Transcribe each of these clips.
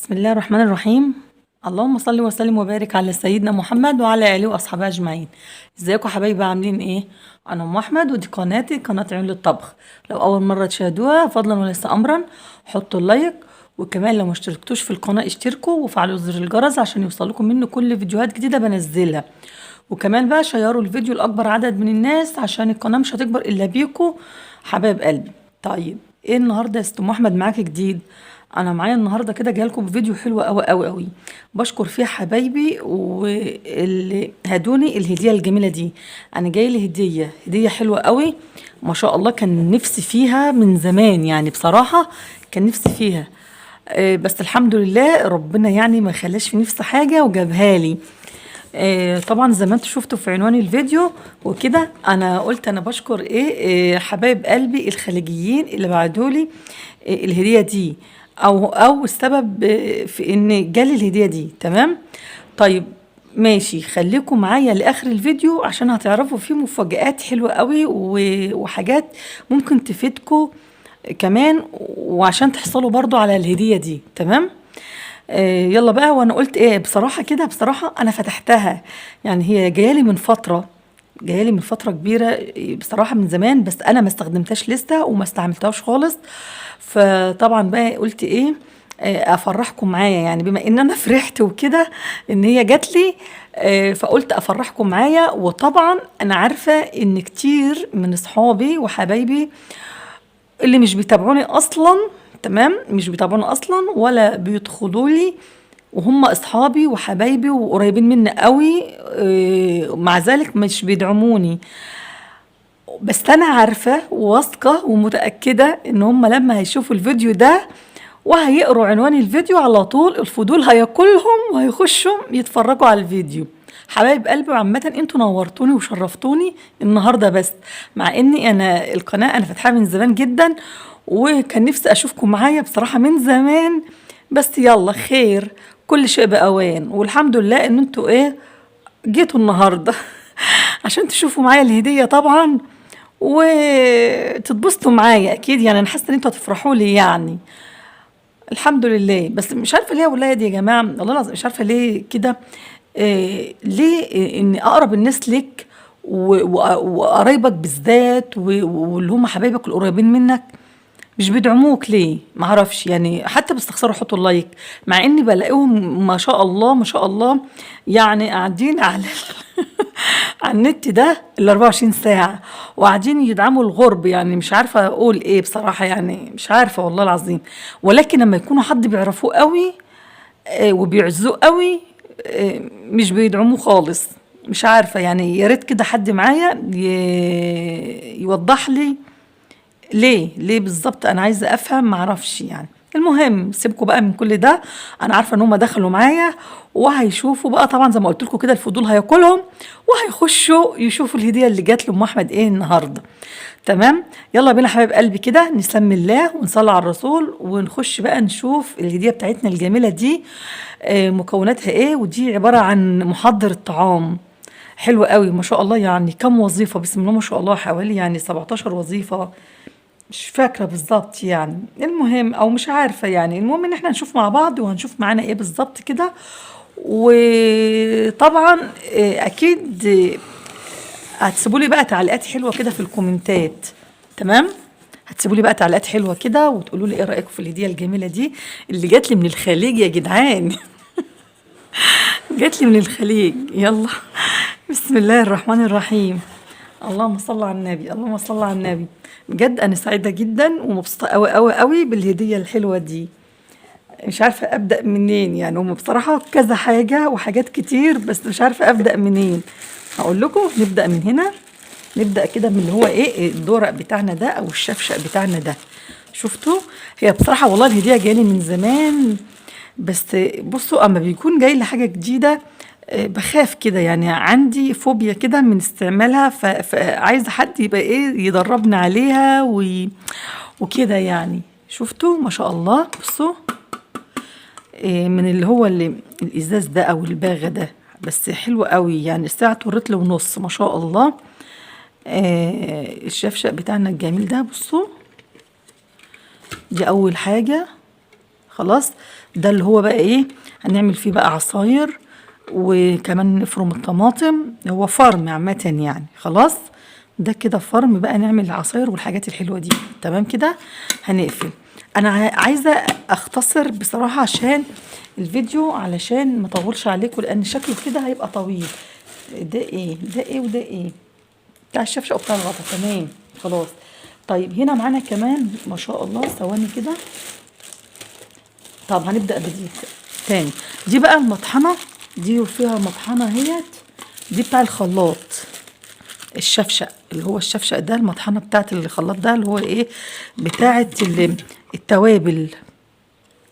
بسم الله الرحمن الرحيم. اللهم صل وسلم وبارك على سيدنا محمد وعلى اله واصحابه اجمعين. ازيكم حبايبي عاملين ايه؟ انا ام احمد ودي قناتي قناه عيون للطبخ. لو اول مره تشاهدوها فضلا وليس امرا حطوا اللايك، وكمان لو ما اشتركتوش في القناه اشتركوا وفعلوا زر الجرس عشان يوصلكم مني كل فيديوهات جديده بنزلها. وكمان بقى شيروا الفيديو لاكبر عدد من الناس عشان القناه مش هتكبر الا بيكم حبايب قلبي. طيب ايه النهارده يا ست ام احمد معاكي جديد؟ انا معايا النهارده كده جايه لكم بفيديو حلو قوي قوي قوي، بشكر فيه حبايبي واللي هدوني الهديه الجميله دي. انا جاي لي هديه حلوه قوي ما شاء الله، كان نفسي فيها من زمان يعني بصراحه، كان نفسي فيها. بس الحمد لله ربنا يعني ما خلاش في نفسي حاجه وجابها لي. طبعا زي ما انتوا شفتوا في عنوان الفيديو وكده، انا قلت انا بشكر حبايب قلبي الخليجيين اللي بعتولي الهديه دي، او السبب في ان جالي الهديه دي. تمام. طيب ماشي، خليكم معايا لاخر الفيديو عشان هتعرفوا فيه مفاجآت حلوه قوي وحاجات ممكن تفيدكم كمان، وعشان تحصلوا برضو على الهديه دي. تمام. يلا بقى. وانا قلت ايه بصراحه كده، بصراحه انا فتحتها، يعني هي جايه لي من فتره كبيره بصراحه من زمان، بس انا ما استخدمتهاش لسه وما استعملتهاش خالص. فطبعا بقى قلت ايه، افرحكم معايا يعني بما ان انا فرحت وكده ان هي جات لي. فقلت افرحكم معايا. وطبعا انا عارفه ان كتير من اصحابي وحبايبي اللي مش بيتابعوني اصلا، تمام، مش بيتابعوني اصلا ولا بيدخلوا لي، وهم اصحابي وحبايبي وقريبين مني قوي، مع ذلك مش بيدعموني. بس انا عارفه وواثقه ومتاكده ان هم لما هيشوفوا الفيديو ده وهيقروا عنوان الفيديو على طول الفضول هياكلهم وهيخشوا يتفرجوا على الفيديو. حبايب قلبي، وعامة انتوا نورتوني وشرفتوني النهارده، بس مع اني انا القناة انا فاتحاها من زمان جدا، وكان نفسي اشوفكم معايا بصراحة من زمان، بس يلا خير، كل شيء بأوان، والحمد لله ان انتوا جيتوا النهارده عشان تشوفوا معايا الهدية طبعا وتتبسطوا معايا اكيد. يعني انا حاسه ان انتوا هتفرحوا لي يعني. الحمد لله. بس مش عارفه ليه يا ولاد يا جماعه، والله العظيم مش عارفه ليه كده. ليه ان اقرب الناس لك وقرايبك بالذات واللي هم حبايبك القريبين منك مش بيدعموك ليه؟ معرفش يعني، حتى بيستخسروا يحطوا اللايك، مع اني بلاقيهم ما شاء الله ما شاء الله يعني قاعدين على على النت ده ال 24 ساعة وقاعدين يدعموا الغرب. يعني مش عارفة اقول ايه بصراحة، يعني مش عارفة والله العظيم. ولكن لما يكونوا حد بيعرفوه قوي وبيعزوه قوي مش بيدعموه خالص. مش عارفة يعني، يا ريت كده حد معايا يوضح لي ليه بالظبط. انا عايزه افهم، معرفش يعني. المهم سيبكوا بقى من كل ده، انا عارفه ان هم دخلوا معايا وهيشوفوا بقى طبعا زي ما قلت لكم كده الفضول هياكلهم وهيخشوا يشوفوا الهديه اللي جات لام احمد النهارده. تمام. يلا بينا حبايب قلبي كده نسمي الله ونصلي على الرسول ونخش بقى نشوف الهديه بتاعتنا الجميله دي مكوناتها ايه. ودي عباره عن محضر الطعام حلو قوي ما شاء الله، يعني كم وظيفه بسم الله ما شاء الله، حوالي يعني 17 وظيفه، مش فاكرة بالظبط يعني. المهم او مش عارفة يعني، المهم ان احنا نشوف مع بعض وهنشوف معانا ايه بالظبط كده. وطبعا اكيد هتسيبوا لي بقى تعليقات حلوة كده في الكومنتات. تمام. هتسيبوا لي بقى تعليقات حلوة كده وتقولوا لي ايه رأيكم في الهدية الجميلة دي اللي جات لي من الخليج يا جدعان. جات لي من الخليج. يلا بسم الله الرحمن الرحيم. اللهم صل على النبي، اللهم صل على النبي. بجد انا سعيده جدا ومبسوطه قوي قوي قوي بالهديه الحلوه دي. مش عارفه ابدا منين يعني، هم بصراحه كذا حاجه وحاجات كتير بس مش عارفه ابدا منين. هقول لكم نبدا من هنا. نبدا كده من اللي هو الدورق بتاعنا ده او الشفشق بتاعنا ده. شفتوا؟ هي بصراحه والله الهديه جالي من زمان، بس بصوا اما بيكون جاي لي حاجه جديده بخاف كده، يعني عندي فوبيا كده من استعمالها، فعايزه حد يبقى يدربني عليها وكده يعني. شفتوا ما شاء الله؟ بصوا من اللي هو الازاز ده او الباغه ده، بس حلو قوي يعني، سعته رتل ونص ما شاء الله. الشفشق بتاعنا الجميل ده. بصوا دي اول حاجه خلاص. ده اللي هو بقى ايه، هنعمل فيه بقى عصاير، وكمان نفرم الطماطم. هو فرم عامة يعني. خلاص، ده كده فرم بقى، نعمل العصاير والحاجات الحلوة دي. تمام كده. هنقفل. انا عايزة اختصر بصراحة عشان الفيديو، علشان ما اطولش عليكم، لان شكله كده هيبقى طويل. ده ايه ده ايه وده ايه؟ بتاع الشفشق وبتاع الغطا. تمام خلاص. طيب هنا معانا كمان ما شاء الله، ثواني كده. طب هنبدأ بدي تاني. دي بقى المطحنة، دي فيها مطحنة اهيت. دي بتاع الخلاط الشفشق، اللي هو الشفشق ده، المطحنة بتاعت الخلاط ده، اللي هو ايه، بتاعت التوابل.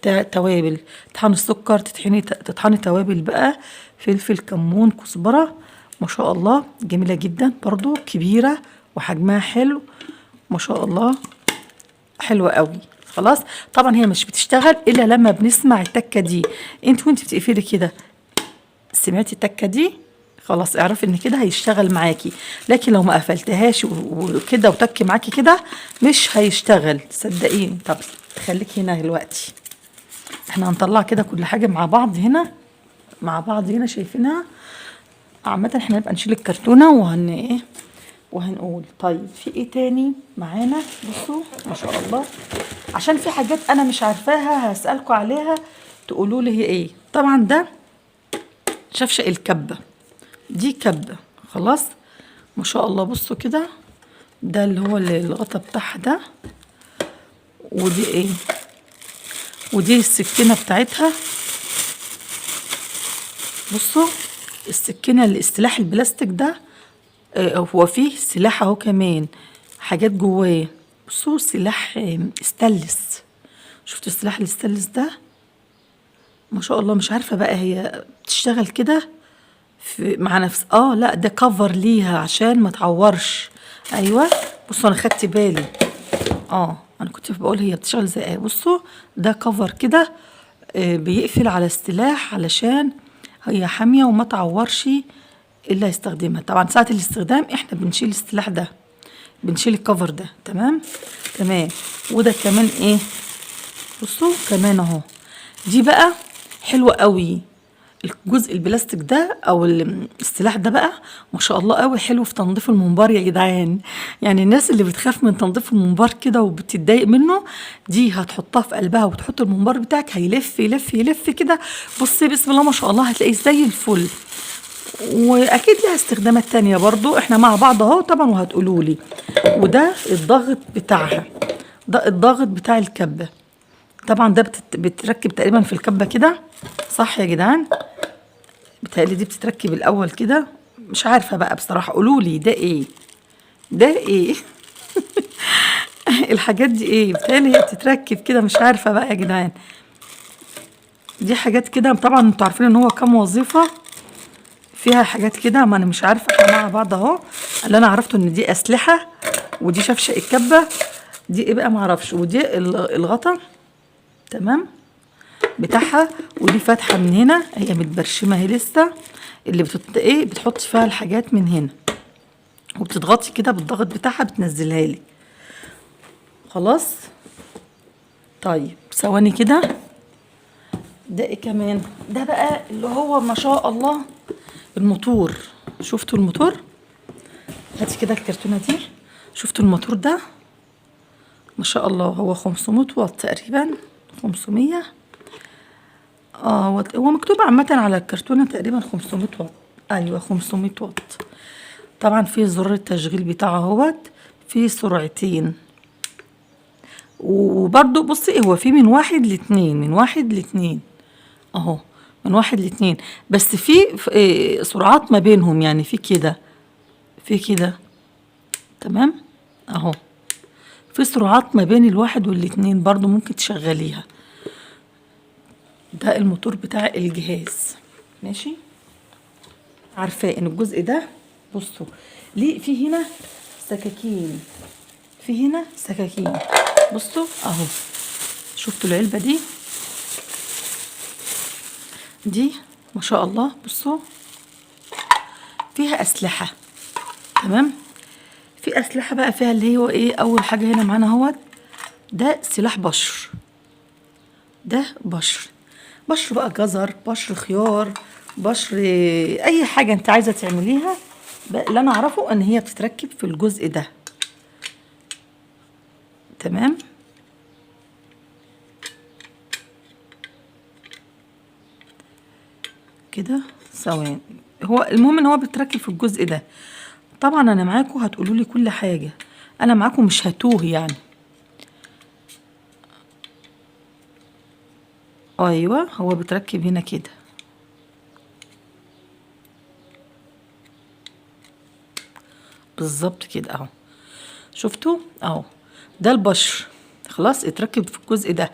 بتاع التوابل، تطحني السكر، تطحني توابل بقى، فلفل، كمون، كزبرة. ما شاء الله جميلة جدا برضو، كبيرة وحجمها حلو ما شاء الله، حلوة قوي. خلاص. طبعا هي مش بتشتغل الا لما بنسمع التكة دي. انت وانت بتقفلي كده سمعتي التكة دي، خلاص اعرفي ان كده هيشتغل معاكي. لكن لو ما قفلتهاش وكده وتك معاكي كده، مش هيشتغل صدقيني. طب خليك هنا دلوقتي، احنا هنطلع كده كل حاجة مع بعض هنا، مع بعض هنا شايفينها. عامة احنا نبقى نشيل الكرتونة ايه وهنقول. طيب في ايه تاني معانا؟ بصوا ما شاء الله، عشان في حاجات انا مش عارفاها هسألكوا عليها تقولوا لي هي ايه. طبعا ده شفشق الكبة، دي كبة. خلاص ما شاء الله. بصوا كده، ده اللي هو الغطا بتاعها ده. ودي ايه، ودي السكينة بتاعتها. بصوا السكينة، السلاح البلاستيك ده. هو فيه سلاح اهو كمان، حاجات جواه. بصوا سلاح استانلس. شفتوا السلاح الاستانلس ده؟ ما شاء الله. مش عارفة بقى هي بتشتغل كده مع نفس لا ده كفر ليها عشان ما تعورش. ايوه بصوا انا خدت بالي. انا كنت بقول هي بتشتغل زي ايه. بصوا ده كفر كده، بيقفل على السلاح علشان هي حامية وما تعورش اللي هيستخدمها. طبعا ساعة الاستخدام احنا بنشيل السلاح ده، بنشيل الكفر ده. تمام تمام. وده كمان ايه، بصوا كمان اهو. دي بقى حلوة قوي، الجزء البلاستيك ده او السلاح ده بقى ما شاء الله قوي حلو في تنظيف المنبار يا جدعان. يعني الناس اللي بتخاف من تنظيف المنبار كده وبتتضايق منه، دي هتحطها في قلبها وتحط المنبار بتاعك هيلف يلف يلف كده. بصي بسم الله ما شاء الله، هتلاقيه زي الفل. واكيد لها استخدامات تانية برضو، احنا مع بعض اهو طبعا وهتقولوا لي. وده الضغط بتاعها، ده الضغط بتاع الكبة. طبعا ده بتركب تقريبا في الكبة كده، صح يا جدعان؟ بتهيألي دي بتتركب الاول كده، مش عارفة بقى بصراحة، قولوا لي ده ايه، ده ايه؟ الحاجات دي ايه؟ بتهيألي هي بتتركب كده، مش عارفة بقى يا جدعان. دي حاجات كده طبعا انتوا عارفين ان هو كام وظيفة فيها، حاجات كده ما انا مش عارفة. احنا مع بعض اهو. اللي انا عرفته ان دي اسلحة، ودي شفشق الكبة، دي ايه بقى معرفش. ودي الغطا تمام بتاعها. ودي فاتحة من هنا، هي متبرشمة اهي لسه، اللي بتحط فيها الحاجات من هنا، وبتضغطي كده بالضغط بتاعها بتنزلها لي. خلاص. طيب ثواني كده. ده ايه كمان؟ ده بقى اللي هو ما شاء الله الموتور. شفتوا الموتور؟ هاتي كده الكرتونة دي. شفتوا الموتور ده؟ ما شاء الله هو 500 واط تقريبا، 500. هو مكتوب عامة على الكرتونة تقريبا 500 واط. ايوه 500 واط. طبعا في زرار التشغيل بتاعه اهوت، في سرعتين. وبرضو بصي هو في من 1 ل2، من 1 ل2 اهو، من 1 ل2. بس في سرعات ما بينهم، يعني في كده، في كده. تمام اهو، في سرعات ما بين ال1 وال2 برضو ممكن تشغليها. ده الموتور بتاع الجهاز. ماشي. عارفاه ان الجزء ده، بصوا ليه في هنا سكاكين، في هنا سكاكين. بصوا اهو، شفتوا العلبة دي ما شاء الله. بصوا فيها اسلحة. تمام. في اسلحة بقى فيها اللي هو ايه، اول حاجة هنا معانا اهوت، ده سلاح بشر. ده بشر بقى جزر، بشر خيار، بشر اي حاجه انت عايزه تعمليها. اللي انا اعرفه ان هي بتتركب في الجزء ده. تمام. كده ثواني. هو المهم ان هو بيتركب في الجزء ده. طبعا انا معاكم هتقولوا لي كل حاجه، انا معاكم مش هتوه يعني. ايوه هو بيتركب هنا كده. بالظبط كده اهو. شفتوا اهو. ده البشر خلاص اتركب في الجزء ده،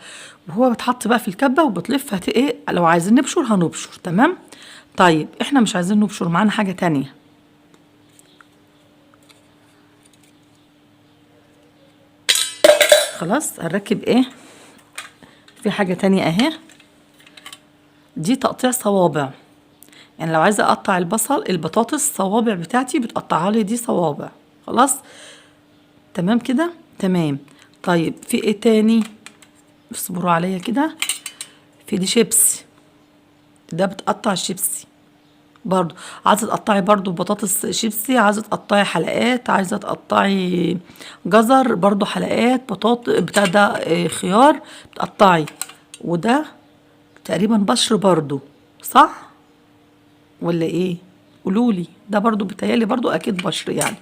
وهو بيتحط بقى في الكبه وبتلف ايه لو عايزين نبشر هنبشر. تمام. طيب احنا مش عايزين نبشر، معانا حاجه تانية. خلاص هنركب ايه، في حاجه تانية اهي. دي تقطيع صوابع، يعني لو عايزه اقطع البطاطس الصوابع بتاعتي بتقطعها لي دي صوابع. خلاص. تمام كده. تمام. طيب في ايه تاني؟ اصبروا عليا كده. في دي شيبسي، ده بتقطع الشيبسي برضو. عايزه تقطعي برضو بطاطس شيبسي، عايزه تقطعي حلقات، عايزه تقطعي جزر برضو حلقات، بطاطس بتاع ده خيار بتقطعي. وده تقريبا بشر برضو، صح ولا ايه؟ قولولي. ده برضو بتهيالي برضو اكيد بشر يعني.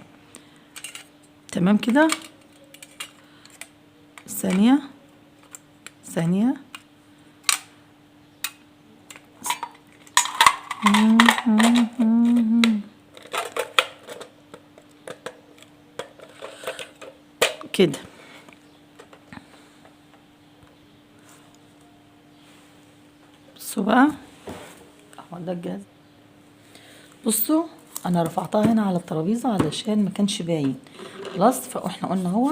تمام كده. ثانيه ثانيه. كده. بصوا بقى اهو ده الجهاز. بصوا انا رفعتها هنا على الترابيزه علشان ما كانش باين. خلاص. فاحنا قلنا هو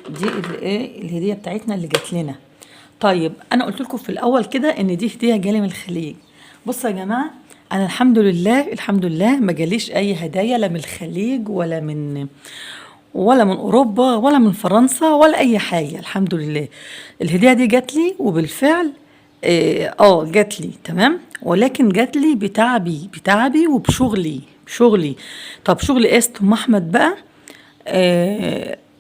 دي الايه الهديه بتاعتنا اللي جات لنا. طيب انا قلت لكم في الاول كده ان دي هديه جالي من الخليج. بصوا يا جماعه، انا الحمد لله الحمد لله ما جاليش اي هدايا لا من الخليج ولا من اوروبا ولا من فرنسا ولا اي حاجه الحمد لله. الهديه دي جات لي وبالفعل جات لي. تمام. ولكن جات لي بتعبي وبشغلي. طب شغل ايه ام احمد بقى؟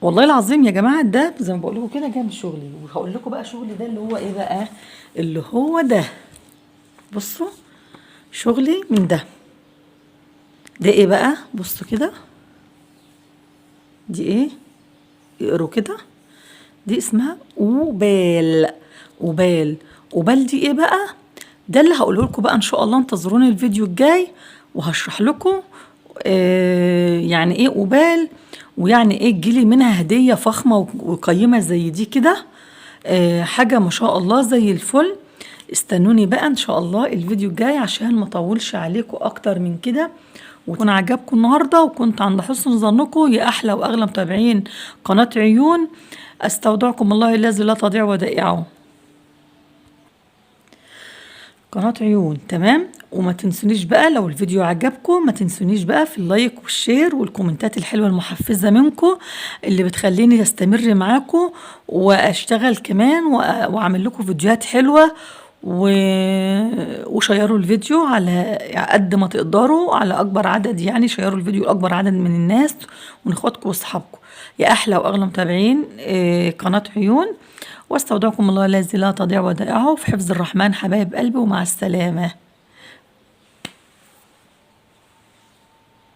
والله العظيم يا جماعه ده زي ما بقول لكم كده جاي من شغلي. وهقول لكم بقى شغلي ده اللي هو ايه بقى، اللي هو ده. بصوا شغلي من ده ايه بقى. بصوا كده. دي ايه؟ اقروا كده. دي اسمها اوبال دي ايه بقى؟ ده اللي هقوله لكم بقى ان شاء الله. انتظروني الفيديو الجاي وهشرح لكم يعني ايه اوبال، ويعني ايه تجيلي منها هدية فخمة وقيمة زي دي كده. حاجة ما شاء الله زي الفل. استنوني بقى ان شاء الله الفيديو الجاي عشان ما اطولش عليكم اكتر من كده، ويكون عجبكم النهارده وكنت عند حسن ظنكم يا احلى واغلى متابعين قناة عيون. استودعكم الله الذي لا تضيع ودائعه. قناة عيون. تمام. وما تنسونيش بقى لو الفيديو عجبكم، ما تنسونيش بقى في اللايك والشير والكومنتات الحلوة المحفزة منكم اللي بتخليني استمر معاكم واشتغل كمان واعمل لكم فيديوهات حلوة. وشيروا الفيديو على قد ما تقدروا، على اكبر عدد يعني. شيروا الفيديو لاكبر عدد من الناس ومن اخواتكم واصحابكم يا احلى واغلى متابعين قناة عيون. واستودعكم الله الذي لا تضيع ودائعه في حفظ الرحمن حبايب قلبي، ومع السلامة.